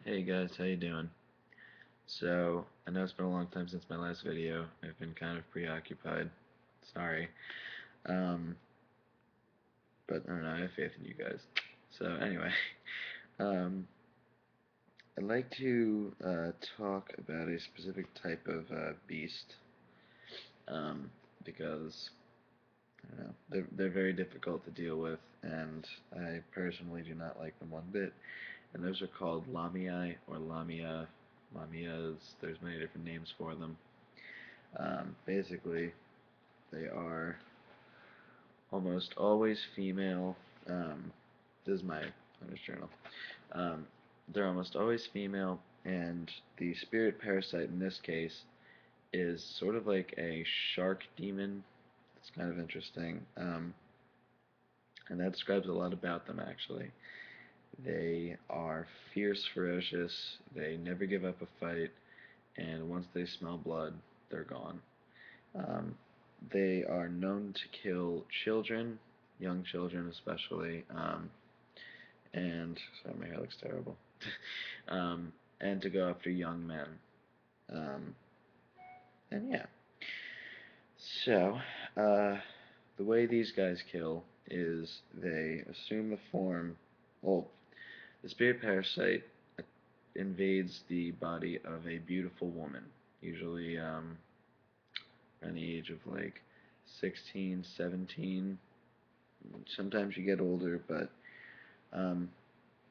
Hey guys, how you doing? So, I know it's been a long time since my last video. I've been kind of preoccupied. Sorry. Um, but I don't know, I have faith in you guys. So, anyway, um, I'd like to talk about a specific type of beast. Um, because, I don't know, they're very difficult to deal with, and I personally do not like them one bit. And those are called Lamiae or Lamia. Lamias, there's many different names for them. Basically, they are almost always female. Um, this is my hunter's journal. Um, they're almost always female, and the spirit parasite in this case is sort of like a shark demon. It's kind of interesting, and that describes a lot about them actually. They are fierce, ferocious. They never give up a fight, and once they smell blood, they're gone. Um, they are known to kill children, young children especially, and sorry, my hair looks terrible. And to go after young men. Um, and yeah. So, uh, the way these guys kill is they assume the form. Well, the spirit parasite invades the body of a beautiful woman, usually around the age of like 16, 17. Sometimes you get older, but um,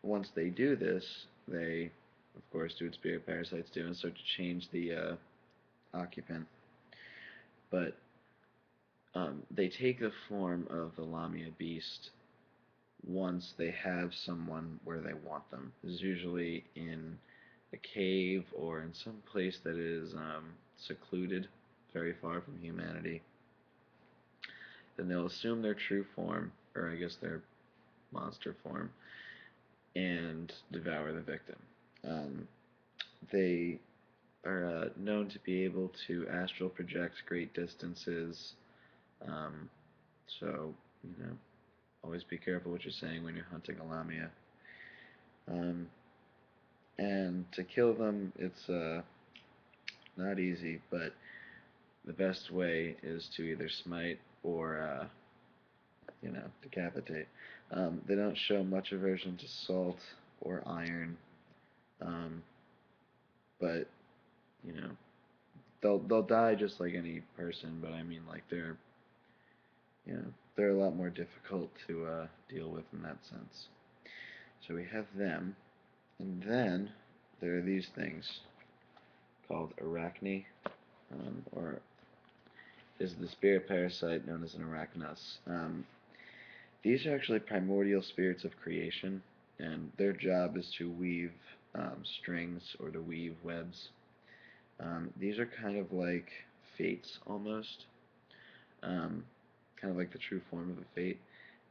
once they do this, they, of course, do what spirit parasites do and start to change the occupant. But they take the form of the Lamia beast once they have someone where they want them. This is usually in a cave or in some place that is secluded, very far from humanity. Then they'll assume their true form, or I guess their monster form, and devour the victim. Um, they are known to be able to astral project great distances. Um, so, always be careful what you're saying when you're hunting a lamia. Um, and to kill them, it's not easy, but the best way is to either smite or, decapitate. They don't show much aversion to salt or iron, um, but you know they'll die just like any person. But I mean, like they're a lot more difficult to deal with in that sense. So we have them, and then there are these things called Arachne, or is the spirit parasite known as an arachnus. These are actually primordial spirits of creation, and their job is to weave strings or to weave webs. These are kind of like fates almost, um, kind of like the true form of a fate,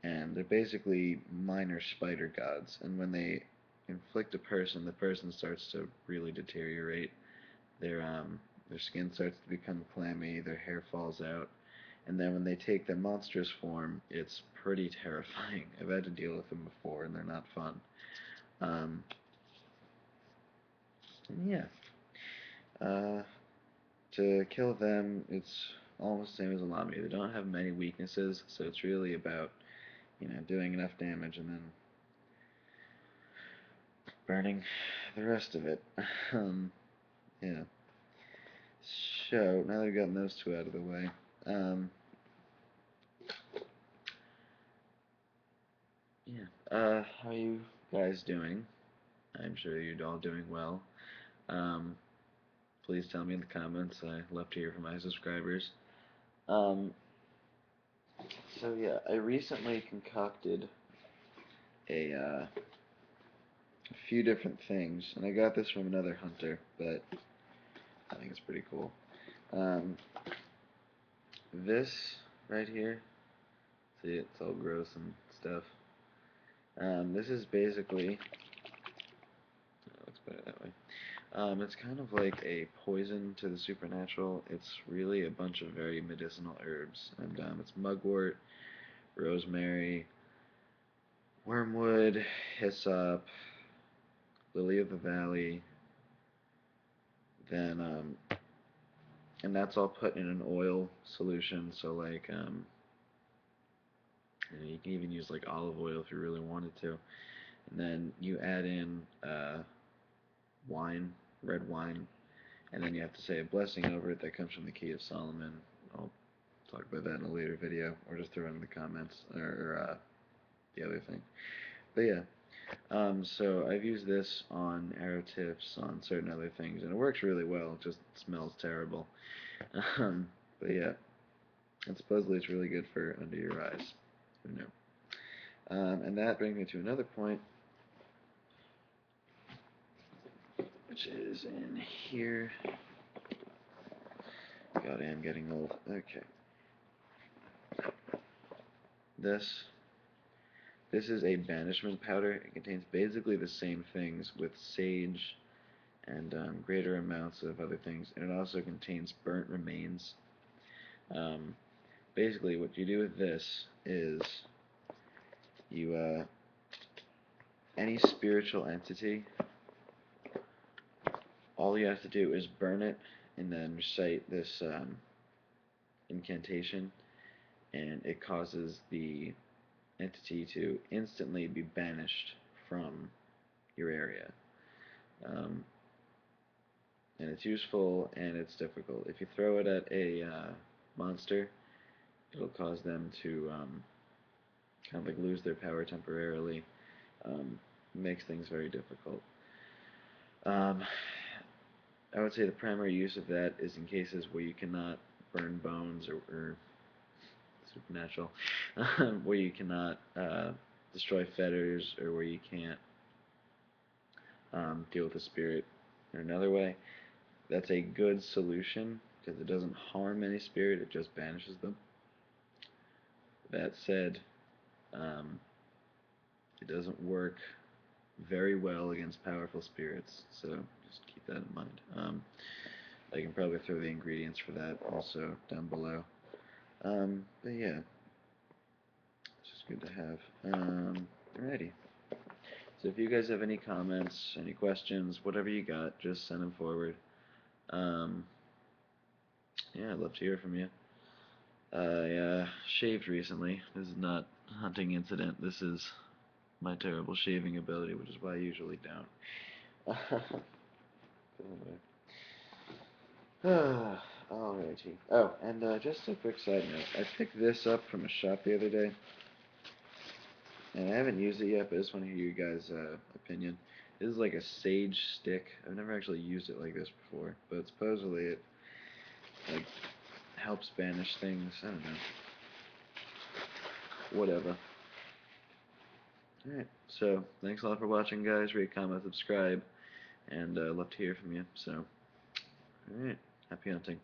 and they're basically minor spider gods. And when they inflict a person, the person starts to really deteriorate. Their their skin starts to become clammy, their hair falls out, and then when they take their monstrous form, it's pretty terrifying. I've had to deal with them before, and they're not fun. Um, yeah. Uh, to kill them, it's almost the same as a Lamia. They don't have many weaknesses, so it's really about, doing enough damage and then burning the rest of it. Um, yeah. So, now that we've gotten those two out of the way, um, yeah. How are you guys doing? I'm sure you're all doing well. Um, please tell me in the comments. I love to hear from my subscribers. Um, so yeah, I recently concocted a few different things, and I got this from another hunter, but I think it's pretty cool. Um, this right here, see, it's all gross and stuff. This is basically, let's put it that way. It's kind of like a poison to the supernatural. It's really a bunch of very medicinal herbs, and it's mugwort, rosemary, wormwood, hyssop, Lily of the Valley, then and that's all put in an oil solution. So like you can even use like olive oil if you really wanted to. And then you add in wine, red wine, and then you have to say a blessing over it that comes from the Key of Solomon. I'll talk about that in a later video, or just throw it in the comments, or the other thing. But yeah, so I've used this on arrow tips, on certain other things, and it works really well. It just smells terrible. Um, but yeah, and supposedly it's really good for under your eyes. Who knew? And that brings me to another point, which is in here. God, I am getting old. Okay. This is a banishment powder. It contains basically the same things with sage and greater amounts of other things, and it also contains burnt remains. Um, Basically, what you do with this is you any spiritual entity, all you have to do is burn it and then recite this incantation, and it causes the entity to instantly be banished from your area. Um, and it's useful and it's difficult. If you throw it at a monster, it'll cause them to kind of like lose their power temporarily. Makes things very difficult. Um, I would say the primary use of that is in cases where you cannot burn bones or supernatural, where you cannot destroy fetters, or where you can't deal with a spirit in another way. That's a good solution because it doesn't harm any spirit, it just banishes them. That said, um, it doesn't work very well against powerful spirits, so just keep that in mind. I can probably throw the ingredients for that also down below. But yeah, it's just good to have. Alrighty. So if you guys have any comments, any questions, whatever you got, just send them forward. Um, yeah, I'd love to hear from you. I shaved recently. This is not a hunting incident. This is my terrible shaving ability, which is why I usually don't. Alrighty. Oh, and just a quick side note. I picked this up from a shop the other day, and I haven't used it yet, but I just want to hear you guys' opinion. This is like a sage stick. I've never actually used it like this before, but supposedly it like helps banish things. I don't know. Whatever. Alright, so thanks a lot for watching, guys. Rate, comment, subscribe, and love to hear from you. So, alright, happy hunting.